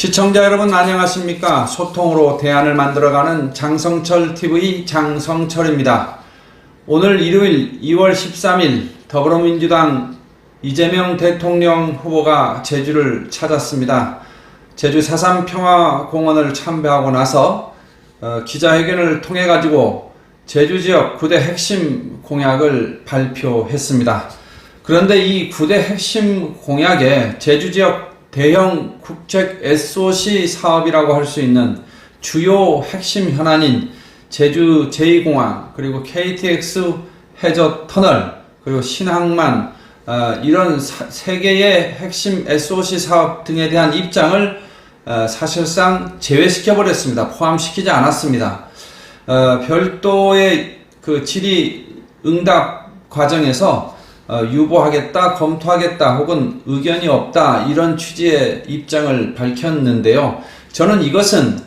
시청자 여러분 안녕하십니까? 소통으로 대안을 만들어가는 장성철TV 장성철입니다. 오늘 일요일 2월 13일 더불어민주당 이재명 대통령 후보가 제주를 찾았습니다. 제주 4.3 평화공원을 참배하고 나서 기자회견을 통해 가지고 제주 지역 9대 핵심 공약을 발표했습니다. 그런데 이 9대 핵심 공약에 제주 지역 대형 국책 SOC 사업이라고 할 수 있는 주요 핵심 현안인 제주 제2공항, 그리고 KTX 해저터널, 그리고 신항만, 이런 세 개의 핵심 SOC 사업 등에 대한 입장을 사실상 제외시켜 버렸습니다. 포함시키지 않았습니다. 별도의 그 질의응답 과정에서 유보하겠다, 검토하겠다, 혹은 의견이 없다, 이런 취지의 입장을 밝혔는데요. 저는 이것은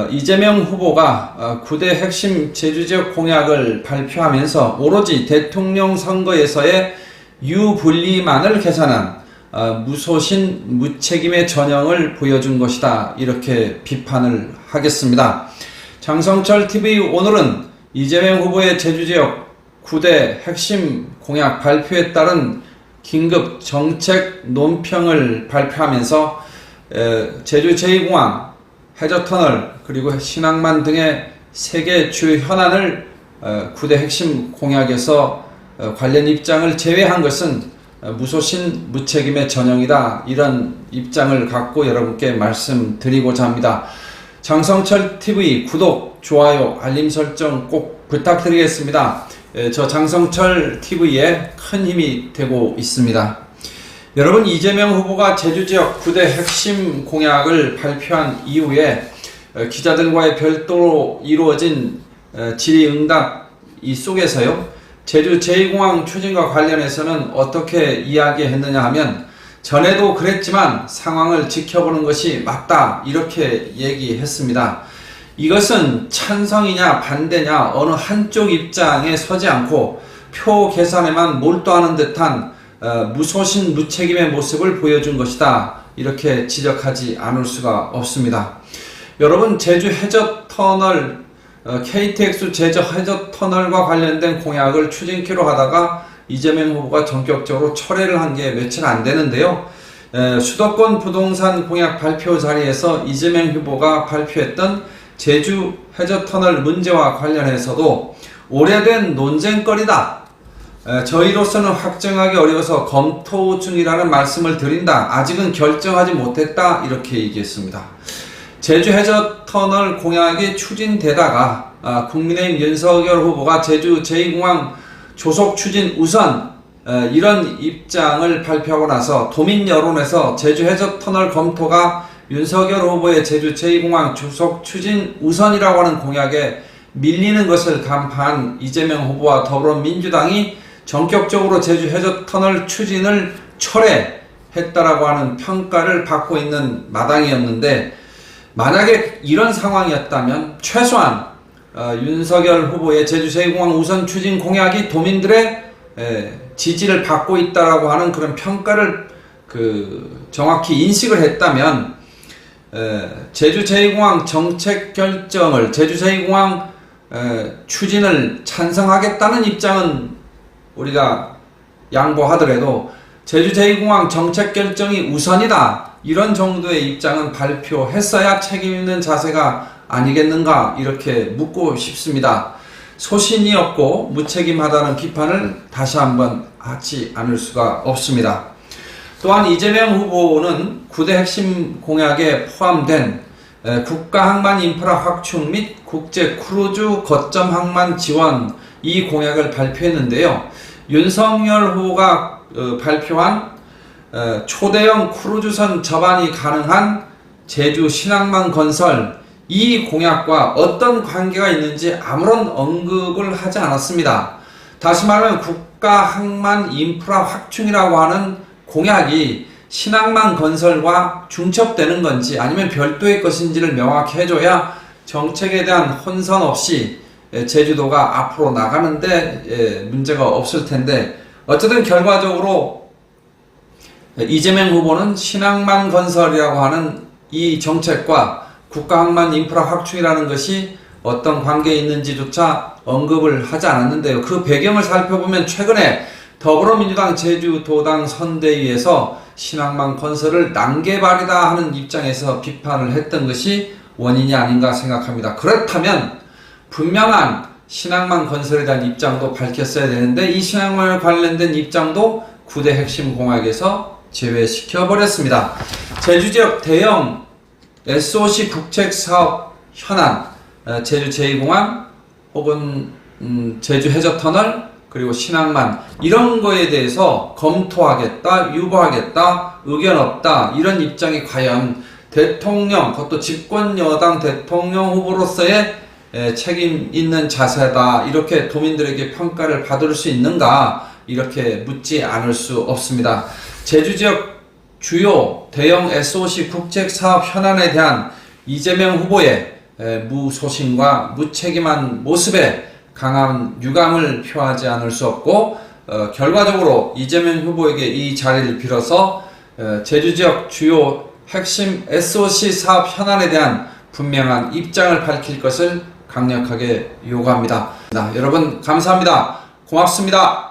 이재명 후보가 9대 핵심 제주지역 공약을 발표하면서 오로지 대통령 선거에서의 유불리만을 계산한 무소신 무책임의 전형을 보여준 것이다, 이렇게 비판을 하겠습니다. 장성철TV 오늘은 이재명 후보의 제주지역 9대 핵심 공약 발표에 따른 긴급 정책 논평을 발표하면서 제주 제2공항, 해저터널, 그리고 신항만 등의 세 개 주요 현안을 9대 핵심 공약에서 관련 입장을 제외한 것은 무소신 무책임의 전형이다, 이런 입장을 갖고 여러분께 말씀드리고자 합니다. 장성철TV 구독, 좋아요, 알림 설정 꼭 부탁드리겠습니다. 저 장성철TV에 큰 힘이 되고 있습니다. 여러분, 이재명 후보가 제주 지역 9대 핵심 공약을 발표한 이후에 기자들과의 별도로 이루어진 질의응답 이 속에서요, 제주 제2공항 추진과 관련해서는 어떻게 이야기했느냐 하면, 전에도 그랬지만 상황을 지켜보는 것이 맞다, 이렇게 얘기했습니다. 이것은 찬성이냐 반대냐 어느 한쪽 입장에 서지 않고 표 계산에만 몰두하는 듯한 무소신 무책임의 모습을 보여준 것이다, 이렇게 지적하지 않을 수가 없습니다. 여러분, 제주 해저터널, KTX 제주 해저터널과 관련된 공약을 추진키로 하다가 이재명 후보가 전격적으로 철회를 한 게 며칠 안 되는데요. 수도권 부동산 공약 발표 자리에서 이재명 후보가 발표했던 제주 해저터널 문제와 관련해서도 오래된 논쟁거리다, 저희로서는 확정하기 어려워서 검토 중이라는 말씀을 드린다, 아직은 결정하지 못했다, 이렇게 얘기했습니다. 제주 해저터널 공약이 추진되다가 국민의힘 윤석열 후보가 제주 제2공항 조속 추진 우선, 이런 입장을 발표하고 나서 도민 여론에서 제주 해저터널 검토가 윤석열 후보의 제주 제2공항 조속 추진 우선이라고 하는 공약에 밀리는 것을 간파한 이재명 후보와 더불어민주당이 전격적으로 제주 해저터널 추진을 철회했다라고 하는 평가를 받고 있는 마당이었는데, 만약에 이런 상황이었다면 최소한 윤석열 후보의 제주 제2공항 우선 추진 공약이 도민들의 지지를 받고 있다라고 하는 그런 평가를 정확히 인식을 했다면, 제주 제2공항 정책 결정을, 제주 제2공항 추진을 찬성하겠다는 입장은 우리가 양보하더라도 제주 제2공항 정책 결정이 우선이다, 이런 정도의 입장은 발표했어야 책임 있는 자세가 아니겠는가, 이렇게 묻고 싶습니다. 소신이 없고 무책임하다는 비판을 다시 한번 하지 않을 수가 없습니다. 또한 이재명 후보는 9대 핵심 공약에 포함된 국가항만 인프라 확충 및 국제 크루즈 거점 항만 지원, 이 공약을 발표했는데요. 윤석열 후보가 발표한 초대형 크루즈선 접안이 가능한 제주 신항만 건설, 이 공약과 어떤 관계가 있는지 아무런 언급을 하지 않았습니다. 다시 말하면 국가항만 인프라 확충이라고 하는 공약이 신항만 건설과 중첩되는 건지 아니면 별도의 것인지를 명확히 해줘야 정책에 대한 혼선 없이 제주도가 앞으로 나가는데 문제가 없을 텐데, 어쨌든 결과적으로 이재명 후보는 신항만 건설이라고 하는 이 정책과 국가항만 인프라 확충이라는 것이 어떤 관계에 있는지조차 언급을 하지 않았는데요. 그 배경을 살펴보면 최근에 더불어민주당 제주도당 선대위에서 신항만 건설을 난개발이다 하는 입장에서 비판을 했던 것이 원인이 아닌가 생각합니다. 그렇다면 분명한 신항만 건설에 대한 입장도 밝혔어야 되는데 이 신항만 관련된 입장도 9대 핵심 공약에서 제외시켜버렸습니다. 제주 지역 대형 SOC 국책사업 현안, 제주 제2공항 혹은 제주 해저터널 그리고 신항만 이런 거에 대해서 검토하겠다, 유보하겠다, 의견 없다 이런 입장이 과연 대통령, 그것도 집권 여당 대통령 후보로서의 책임 있는 자세다 이렇게 도민들에게 평가를 받을 수 있는가 이렇게 묻지 않을 수 없습니다. 제주 지역 주요 대형 SOC 국책사업 현안에 대한 이재명 후보의 무소신과 무책임한 모습에 강한 유감을 표하지 않을 수 없고 결과적으로 이재명 후보에게 이 자리를 빌어서 제주 지역 주요 핵심 SOC 사업 현안에 대한 분명한 입장을 밝힐 것을 강력하게 요구합니다. 여러분 감사합니다. 고맙습니다.